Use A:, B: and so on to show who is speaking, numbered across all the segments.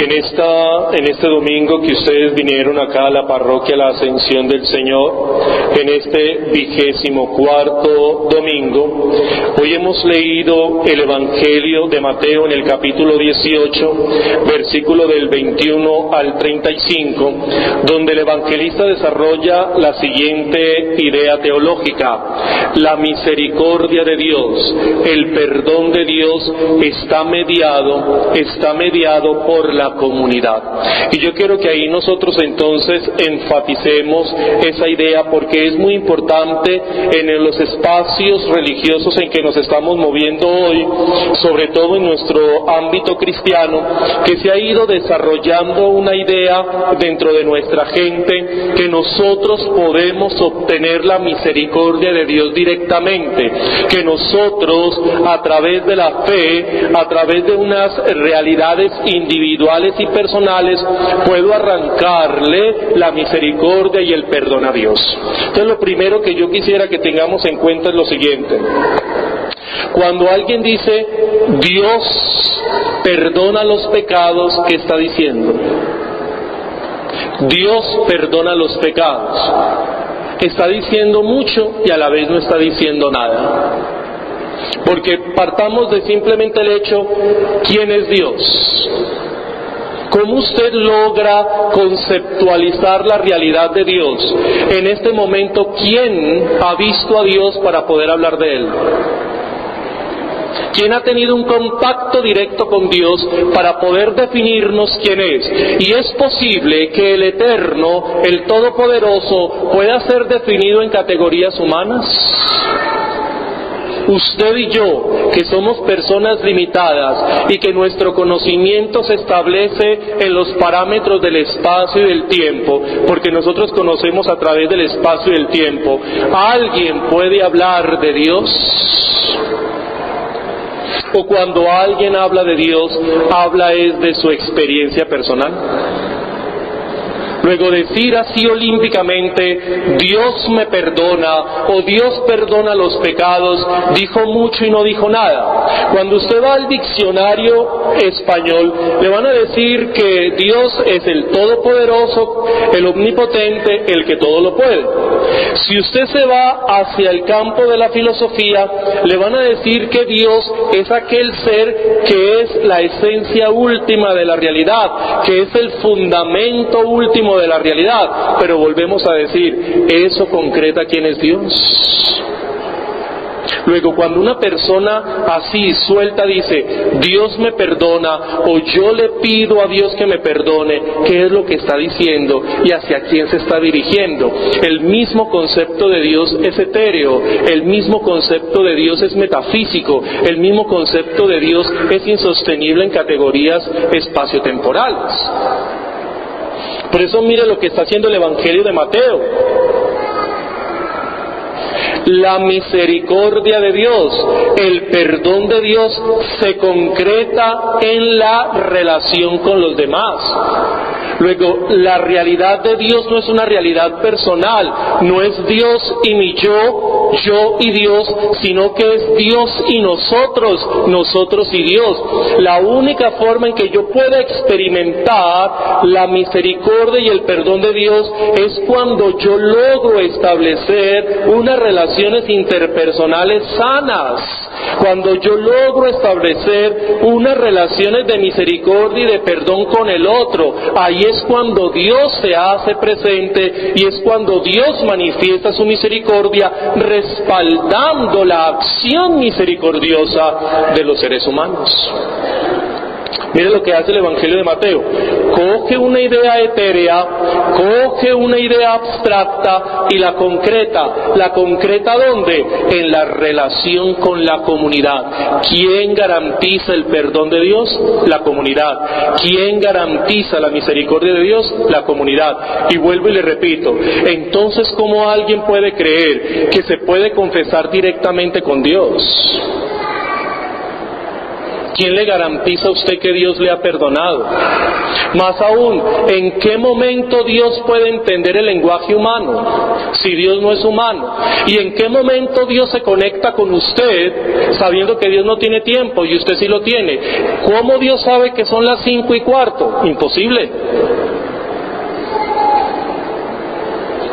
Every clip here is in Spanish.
A: En este domingo que ustedes vinieron acá a la parroquia La Ascensión del Señor, en este 24º domingo, hoy hemos leído el Evangelio de Mateo en el capítulo 18, versículo del 21 al 35, donde el evangelista desarrolla la siguiente idea teológica: la misericordia de Dios, el perdón de Dios está mediado por la comunidad. Y yo quiero que ahí nosotros entonces enfaticemos esa idea, porque es muy importante en los espacios religiosos en que nos estamos moviendo hoy, sobre todo en nuestro ámbito cristiano, que se ha ido desarrollando una idea dentro de nuestra gente que nosotros podemos obtener la misericordia de Dios directamente, que nosotros a través de la fe, a través de unas realidades individuales y personales, puedo arrancarle la misericordia y el perdón a Dios. Entonces, lo primero que yo quisiera que tengamos en cuenta es lo siguiente: cuando alguien dice Dios perdona los pecados, ¿qué está diciendo? Dios perdona los pecados. Está diciendo mucho y a la vez no está diciendo nada. Porque partamos de simplemente el hecho: ¿quién es Dios? ¿Cómo usted logra conceptualizar la realidad de Dios? En este momento, ¿quién ha visto a Dios para poder hablar de Él? ¿Quién ha tenido un contacto directo con Dios para poder definirnos quién es? Y es posible que el Eterno, el Todopoderoso, pueda ser definido en categorías humanas. Usted y yo, que somos personas limitadas y que nuestro conocimiento se establece en los parámetros del espacio y del tiempo, porque nosotros conocemos a través del espacio y del tiempo, ¿alguien puede hablar de Dios? O cuando alguien habla de Dios, habla es de su experiencia personal. Luego, decir así olímpicamente Dios me perdona o Dios perdona los pecados, dijo mucho y no dijo nada. Cuando usted va al diccionario español, le van a decir que Dios es el Todopoderoso, el Omnipotente, el que todo lo puede. Si usted se va hacia el campo de la filosofía, le van a decir que Dios es aquel ser que es la esencia última de la realidad, que es el fundamento último de la realidad. Pero volvemos a decir, ¿eso concreta quién es Dios? Luego, cuando una persona así suelta dice Dios me perdona o yo le pido a Dios que me perdone, ¿qué es lo que está diciendo y hacia quién se está dirigiendo? El mismo concepto de Dios es etéreo, el mismo concepto de Dios es metafísico, el mismo concepto de Dios es insostenible en categorías espaciotemporales. Por eso mire lo que está haciendo el Evangelio de Mateo. La misericordia de Dios, el perdón de Dios se concreta en la relación con los demás. Luego, la realidad de Dios no es una realidad personal, no es Dios y mi yo y Dios, sino que es Dios y nosotros y Dios. La única forma en que yo pueda experimentar la misericordia y el perdón de Dios es cuando yo logro establecer unas relaciones interpersonales sanas, cuando yo logro establecer unas relaciones de misericordia y de perdón con el otro. Ahí es cuando Dios se hace presente y es cuando Dios manifiesta su misericordia, respaldando la acción misericordiosa de los seres humanos. Mire lo que hace el Evangelio de Mateo: coge una idea etérea, coge una idea abstracta y la concreta. ¿La concreta dónde? En la relación con la comunidad. ¿Quién garantiza el perdón de Dios? La comunidad. ¿Quién garantiza la misericordia de Dios? La comunidad. Y vuelvo y le repito, entonces, ¿cómo alguien puede creer que se puede confesar directamente con Dios? ¿quién le garantiza a usted que Dios le ha perdonado? Más aún, ¿en qué momento Dios puede entender el lenguaje humano si Dios no es humano? ¿Y en qué momento Dios se conecta con usted sabiendo que Dios no tiene tiempo y usted sí lo tiene? ¿Cómo Dios sabe que son las 5:15? Imposible.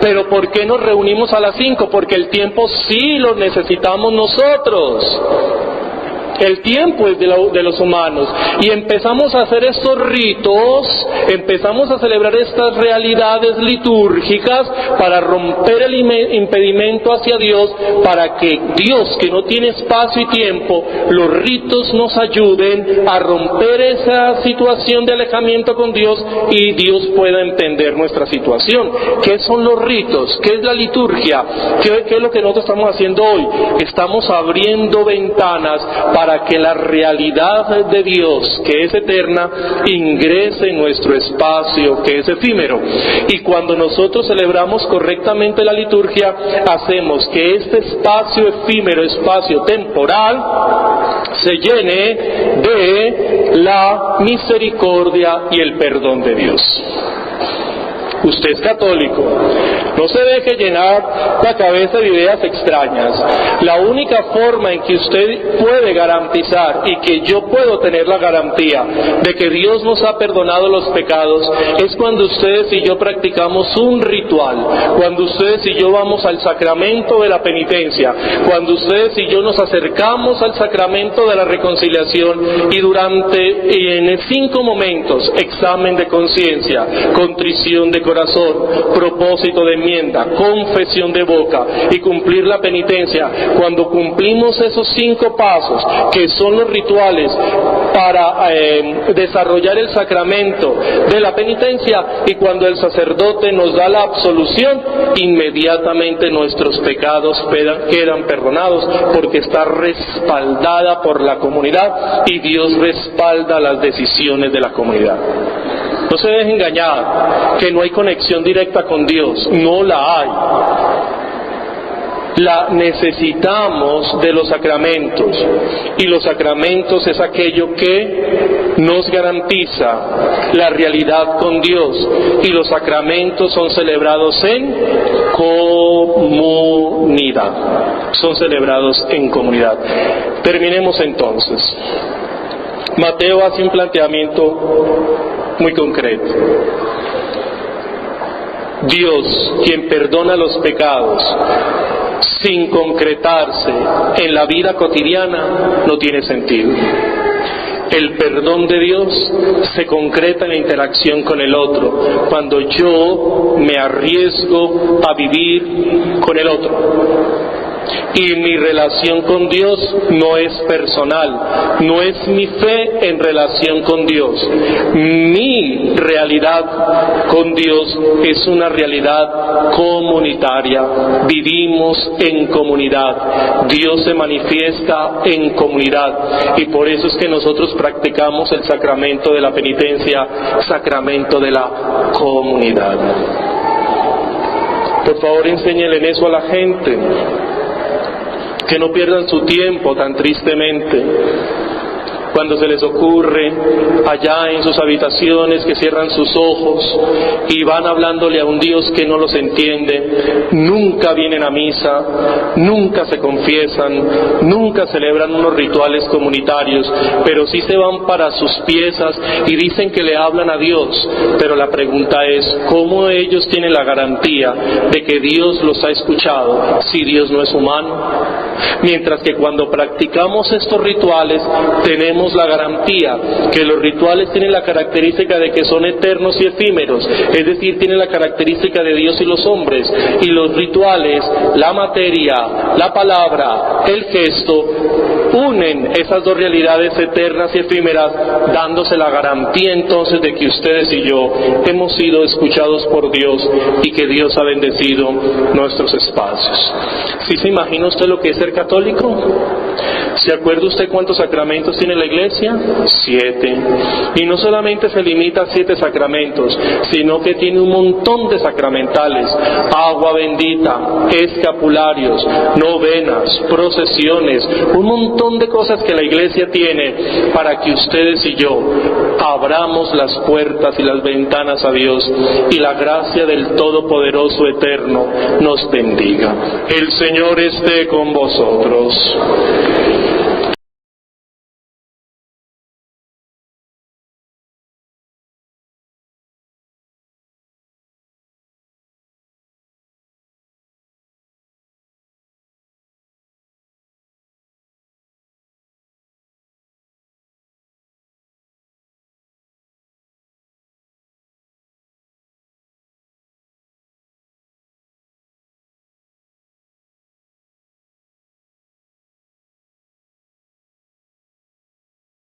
A: Pero ¿por qué nos reunimos a las 5? Porque el tiempo sí lo necesitamos nosotros. El tiempo es de los humanos. Y empezamos a hacer estos ritos, empezamos a celebrar estas realidades litúrgicas para romper el impedimento hacia Dios, para que Dios, que no tiene espacio y tiempo, los ritos nos ayuden a romper esa situación de alejamiento con Dios y Dios pueda entender nuestra situación. ¿Qué son los ritos? ¿Qué es la liturgia? ¿Qué es lo que nosotros estamos haciendo hoy? Estamos abriendo ventanas para que la realidad de Dios, que es eterna, ingrese en nuestro espacio, que es efímero. Y cuando nosotros celebramos correctamente la liturgia, hacemos que este espacio efímero, espacio temporal, se llene de la misericordia y el perdón de Dios. Usted es católico, no se deje llenar la cabeza de ideas extrañas. La única forma en que usted puede garantizar y que yo puedo tener la garantía de que Dios nos ha perdonado los pecados es cuando ustedes y yo practicamos un ritual, cuando ustedes y yo vamos al sacramento de la penitencia, cuando ustedes y yo nos acercamos al sacramento de la reconciliación y en 5 momentos, examen de conciencia, contrición de corazón, propósito de enmienda, confesión de boca y cumplir la penitencia. Cuando cumplimos esos 5 pasos, que son los rituales para desarrollar el sacramento de la penitencia, y cuando el sacerdote nos da la absolución, inmediatamente nuestros pecados quedan perdonados, porque está respaldada por la comunidad y Dios respalda las decisiones de la comunidad. No se deje engañar que no hay conexión directa con Dios, no la hay. La necesitamos de los sacramentos, y los sacramentos es aquello que nos garantiza la realidad con Dios, y los sacramentos son celebrados en comunidad, son celebrados en comunidad. Terminemos entonces. Mateo hace un planteamiento muy concreto. Dios, quien perdona los pecados sin concretarse en la vida cotidiana, no tiene sentido. El perdón de Dios se concreta en la interacción con el otro, cuando yo me arriesgo a vivir con el otro. Y mi relación con Dios no es personal, no es mi fe en relación con Dios. Mi realidad con Dios es una realidad comunitaria. Vivimos en comunidad. Dios se manifiesta en comunidad. Y por eso es que nosotros practicamos el sacramento de la penitencia, sacramento de la comunidad. Por favor, enséñenle eso a la gente. Que no pierdan su tiempo tan tristemente cuando se les ocurre allá en sus habitaciones que cierran sus ojos y van hablándole a un Dios que no los entiende. Nunca vienen a misa, nunca se confiesan, nunca celebran unos rituales comunitarios, pero sí se van para sus piezas y dicen que le hablan a Dios. Pero la pregunta es, ¿cómo ellos tienen la garantía de que Dios los ha escuchado si Dios no es humano? Mientras que cuando practicamos estos rituales tenemos la garantía que los rituales tienen la característica de que son eternos y efímeros, es decir, tienen la característica de Dios y los hombres, y los rituales, la materia, la palabra, el gesto, unen esas dos realidades eternas y efímeras, dándose la garantía entonces de que ustedes y yo hemos sido escuchados por Dios y que Dios ha bendecido nuestros espacios. ¿Sí se imagina usted lo que es ser católico? ¿Se acuerda usted cuántos sacramentos tiene la Iglesia? 7. Y no solamente se limita a 7 sacramentos, sino que tiene un montón de sacramentales: agua bendita, escapularios, novenas, procesiones, un montón de cosas que la Iglesia tiene para que ustedes y yo abramos las puertas y las ventanas a Dios, y la gracia del Todopoderoso Eterno nos bendiga. El Señor esté con vosotros.